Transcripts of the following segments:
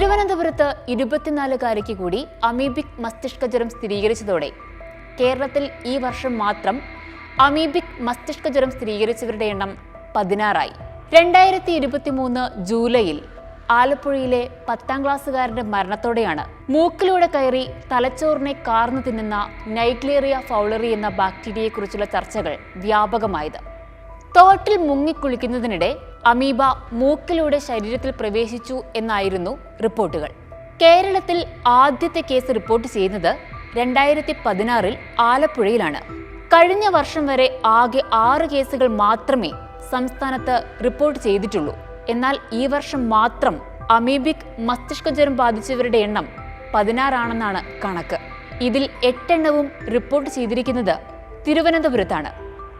തിരുവനന്തപുരത്ത് 24-കാരിക്ക് കൂടി അമീബിക് മസ്തിഷ്കജ്വരം സ്ഥിരീകരിച്ചതോടെ കേരളത്തിൽ ഈ വർഷം മാത്രം അമീബിക് മസ്തിഷ്കജ്വരം സ്ഥിരീകരിച്ചവരുടെ എണ്ണം 16ആയി. 2023 ജൂലൈയിൽ ആലപ്പുഴയിലെ 10ാം ക്ലാസ്സുകാരന്റെ മരണത്തോടെയാണ് മൂക്കിലൂടെ കയറി തലച്ചോറിനെ കാർന്നു തിന്നുന്ന നൈഗ്ലേറിയ ഫൗളറി എന്ന ബാക്ടീരിയയെക്കുറിച്ചുള്ള ചർച്ചകൾ വ്യാപകമായത്. തോട്ടിൽ മുങ്ങിക്കുളിക്കുന്നതിനിടെ അമീബ മൂക്കിലൂടെ ശരീരത്തിൽ പ്രവേശിച്ചു എന്നായിരുന്നു റിപ്പോർട്ടുകൾ. കേരളത്തിൽ ആദ്യത്തെ കേസ് റിപ്പോർട്ട് ചെയ്യുന്നത് 2016 ആലപ്പുഴയിലാണ്. കഴിഞ്ഞ വർഷം വരെ ആകെ 6 കേസുകൾ മാത്രമേ സംസ്ഥാനത്ത് റിപ്പോർട്ട് ചെയ്തിട്ടുള്ളൂ. എന്നാൽ ഈ വർഷം മാത്രം അമീബിക് മസ്തിഷ്കജ്വരം ബാധിച്ചവരുടെ എണ്ണം 16 ആണെന്നാണ് കണക്ക്. ഇതിൽ 8 എണ്ണവും റിപ്പോർട്ട് ചെയ്തിരിക്കുന്നത് തിരുവനന്തപുരത്താണ്.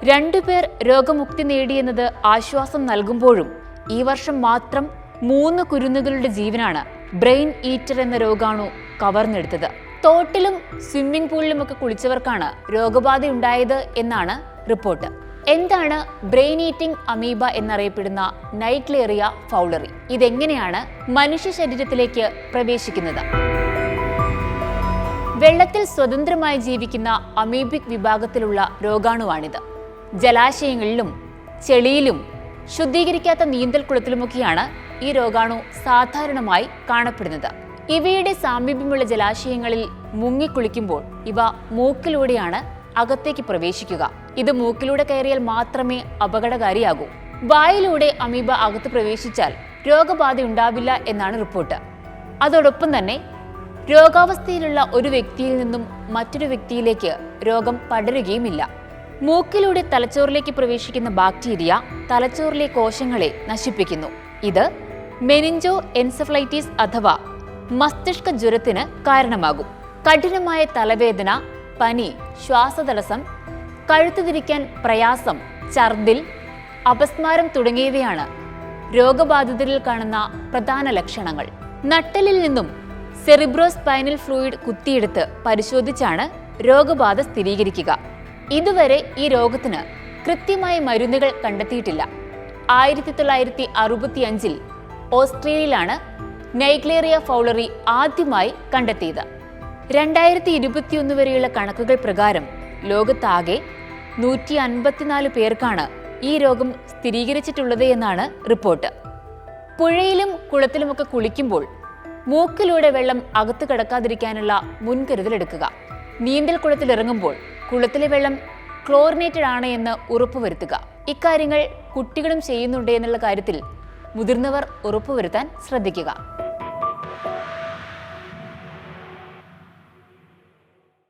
2 പേർ രോഗമുക്തി നേടിയെന്നത് ആശ്വാസം നൽകുമ്പോഴും ഈ വർഷം മാത്രം 3 കുരുന്നുകളുടെ ജീവനാണ് ബ്രെയിൻ ഈറ്റർ എന്ന രോഗാണു കവർന്നെടുത്തത്. തോട്ടിലും സ്വിമ്മിംഗ് പൂളിലുമൊക്കെ കുളിച്ചവർക്കാണ് രോഗബാധയുണ്ടായത് എന്നാണ് റിപ്പോർട്ട്. എന്താണ് ബ്രെയിൻ ഈറ്റിംഗ് അമീബ എന്നറിയപ്പെടുന്ന നൈഗ്ലേറിയ ഫൗളറി? ഇതെങ്ങനെയാണ് മനുഷ്യ ശരീരത്തിലേക്ക് പ്രവേശിക്കുന്നത്? വെള്ളത്തിൽ സ്വതന്ത്രമായി ജീവിക്കുന്ന അമീബിക് വിഭാഗത്തിലുള്ള രോഗാണുവാണിത്. ജലാശയങ്ങളിലും ചെളിയിലും ശുദ്ധീകരിക്കാത്ത നീന്തൽക്കുളത്തിലുമൊക്കെയാണ് ഈ രോഗാണു സാധാരണമായി കാണപ്പെടുന്നത്. ഇവയുടെ സാമീപ്യമുള്ള ജലാശയങ്ങളിൽ മുങ്ങിക്കുളിക്കുമ്പോൾ ഇവ മൂക്കിലൂടെയാണ് അകത്തേക്ക് പ്രവേശിക്കുക. ഇത് മൂക്കിലൂടെ കയറിയാൽ മാത്രമേ അപകടകാരിയാകൂ. വായിലൂടെ അമീബ അകത്ത് പ്രവേശിച്ചാൽ രോഗബാധയുണ്ടാവില്ല എന്നാണ് റിപ്പോർട്ട്. അതോടൊപ്പം തന്നെ രോഗാവസ്ഥയിലുള്ള ഒരു വ്യക്തിയിൽ നിന്നും മറ്റൊരു വ്യക്തിയിലേക്ക് രോഗം പടരുകയുമില്ല. മൂക്കിലൂടെ തലച്ചോറിലേക്ക് പ്രവേശിക്കുന്ന ബാക്ടീരിയ തലച്ചോറിലെ കോശങ്ങളെ നശിപ്പിക്കുന്നു. ഇത് മെനിഞ്ചോ എൻസെഫലൈറ്റിസ് അഥവാ മസ്തിഷ്ക ജ്വരത്തിന് കാരണമാകും. കഠിനമായ തലവേദന, പനി, ശ്വാസതടസ്സം, കഴുത്തുതിരിക്കാൻ പ്രയാസം, ഛർദിൽ, അപസ്മാരം തുടങ്ങിയവയാണ് രോഗബാധിതരിൽ കാണുന്ന പ്രധാന ലക്ഷണങ്ങൾ. നട്ടെല്ലിൽ നിന്നും സെറിബ്രോസ്പൈനൽ ഫ്ലൂയിഡ് കുത്തിയെടുത്ത് പരിശോധിച്ചാണ് രോഗബാധ സ്ഥിരീകരിക്കുക. ഇതുവരെ ഈ രോഗത്തിന് കൃത്യമായ മരുന്നുകൾ കണ്ടെത്തിയിട്ടില്ല. 1965 ഓസ്ട്രേലിയയിലാണ് നൈഗ്ലേറിയ ഫൗളറി ആദ്യമായി കണ്ടെത്തിയത്. 2021 വരെയുള്ള കണക്കുകൾ പ്രകാരം ലോകത്താകെ 154 പേർക്കാണ് ഈ രോഗം സ്ഥിരീകരിച്ചിട്ടുള്ളത് എന്നാണ് റിപ്പോർട്ട്. പുഴയിലും കുളത്തിലുമൊക്കെ കുളിക്കുമ്പോൾ മൂക്കിലൂടെ വെള്ളം അകത്ത് കടക്കാതിരിക്കാനുള്ള മുൻകരുതലെടുക്കുക. നീന്തൽക്കുളത്തിലിറങ്ങുമ്പോൾ കുളത്തിലെ വെള്ളം ക്ലോറിനേറ്റഡ് ആണ് എന്ന് ഉറപ്പുവരുത്തുക. ഇക്കാര്യങ്ങൾ കുട്ടികളും ചെയ്യുന്നുണ്ട് എന്നുള്ള കാര്യത്തിൽ മുതിർന്നവർ ഉറപ്പുവരുത്താൻ ശ്രദ്ധിക്കുക.